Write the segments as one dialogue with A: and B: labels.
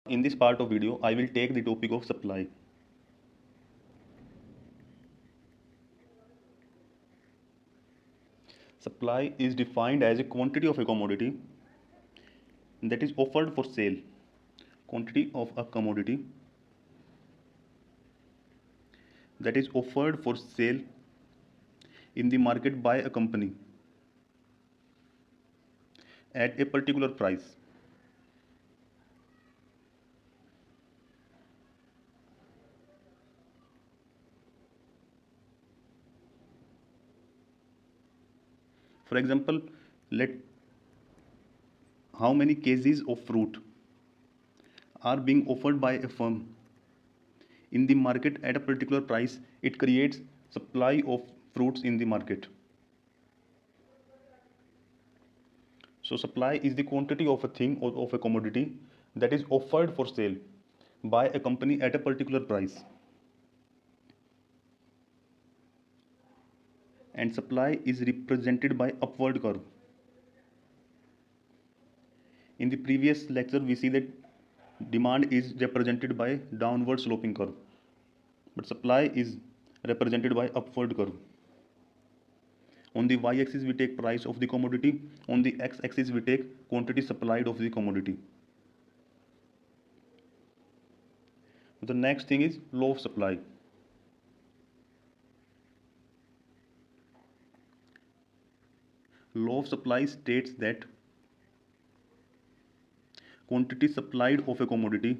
A: In this part of video, I will take the topic of supply. Supply is defined as a quantity of a commodity that is offered for sale. Quantity of a commodity that is offered for sale in the market by a company at a particular price. For example, let how many kgs of fruit are being offered by a firm in the market at a particular price. It creates supply of fruits in the market. So supply is the quantity of a thing or of a commodity that is offered for sale by a company at a particular price. And supply is represented by upward curve. In the previous lecture, we see that demand is represented by downward sloping curve, but supply is represented by upward curve. On the y-axis, we take price of the commodity. On the x-axis, we take quantity supplied of the commodity. The next thing is law of supply. Law of supply states that quantity supplied of a commodity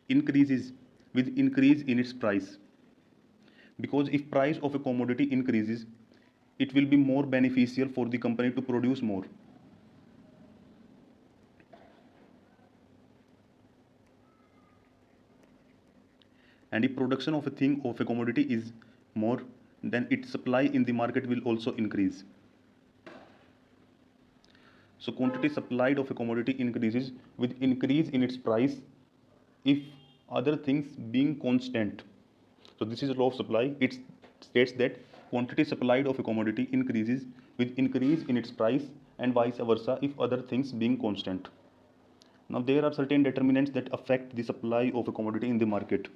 A: increases with increase in its price. Because if price of a commodity increases, it will be more beneficial for the company to produce more. And if production of a thing of a commodity is more, then its supply in the market will also increase. So quantity supplied of a commodity increases with increase in its price if other things being constant. So this is law of supply. It states that quantity supplied of a commodity increases with increase in its price and vice versa if other things being constant. Now there are certain determinants that affect the supply of a commodity in the market.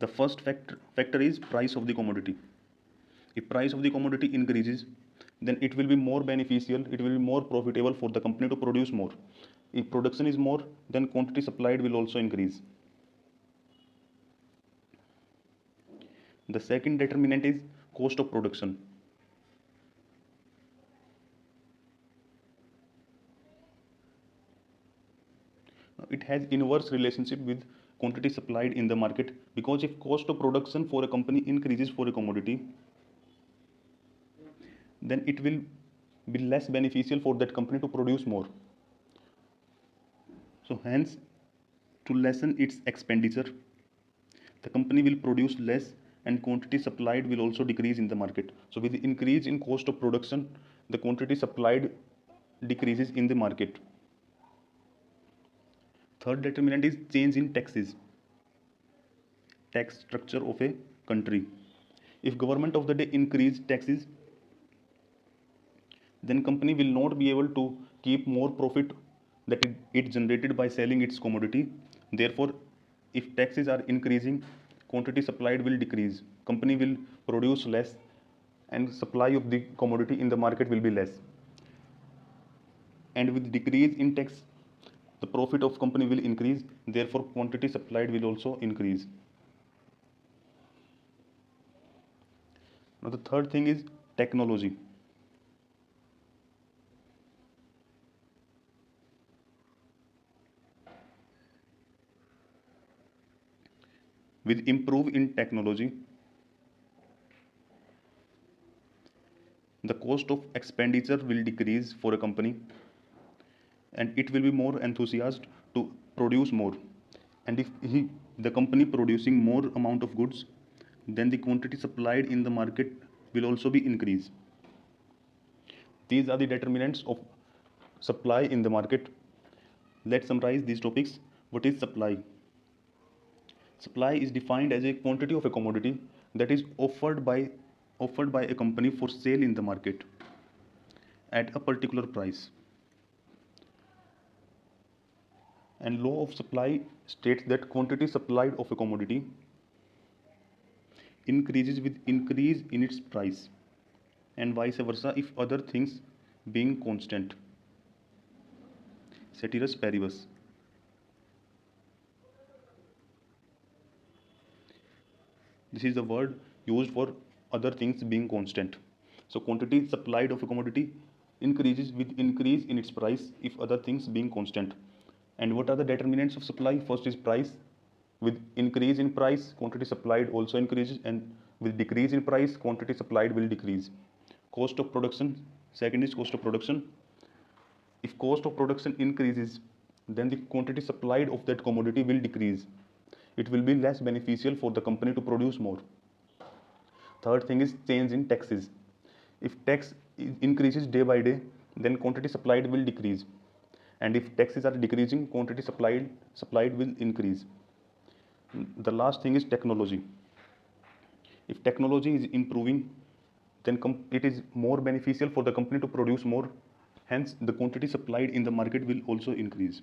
A: The first factor is price of the commodity. If price of the commodity increases, then it will be more beneficial, it will be more profitable for the company to produce more. If production is more, then quantity supplied will also increase. The second determinant is cost of production. It has inverse relationship with quantity supplied in the market, because if cost of production for a company increases for a commodity, then it will be less beneficial for that company to produce more. So hence, to lessen its expenditure, the company will produce less and quantity supplied will also decrease in the market. So with the increase in cost of production, the quantity supplied decreases in the market. Third determinant is change in taxes, tax structure of a country. If government of the day increase taxes, then company will not be able to keep more profit that it generated by selling its commodity. Therefore, if taxes are increasing, quantity supplied will decrease. Company will produce less and supply of the commodity in the market will be less. And with decrease in tax, the profit of company will increase. Therefore, quantity supplied will also increase. Now, the third thing is technology. With improve in technology, the cost of expenditure will decrease for a company and it will be more enthusiastic to produce more. And if the company producing more amount of goods, then the quantity supplied in the market will also be increased. These are the determinants of supply in the market. Let's summarize these topics. What is supply? Supply is defined as a quantity of a commodity that is offered by a company for sale in the market at a particular price. And law of supply states that quantity supplied of a commodity increases with increase in its price, and vice versa if other things being constant. Ceteris paribus. This is the word used for other things being constant. So quantity supplied of a commodity increases with increase in its price if other things being constant. And what are the determinants of supply? First is price. With increase in price, quantity supplied also increases, and with decrease in price, quantity supplied will decrease. Cost of production. Second is cost of production. If cost of production increases, then the quantity supplied of that commodity will decrease. It will be less beneficial for the company to produce more. Third thing is change in taxes. If tax increases day by day, then quantity supplied will decrease. And if taxes are decreasing, quantity supplied will increase. The last thing is technology. If technology is improving, then it is more beneficial for the company to produce more. Hence, the quantity supplied in the market will also increase.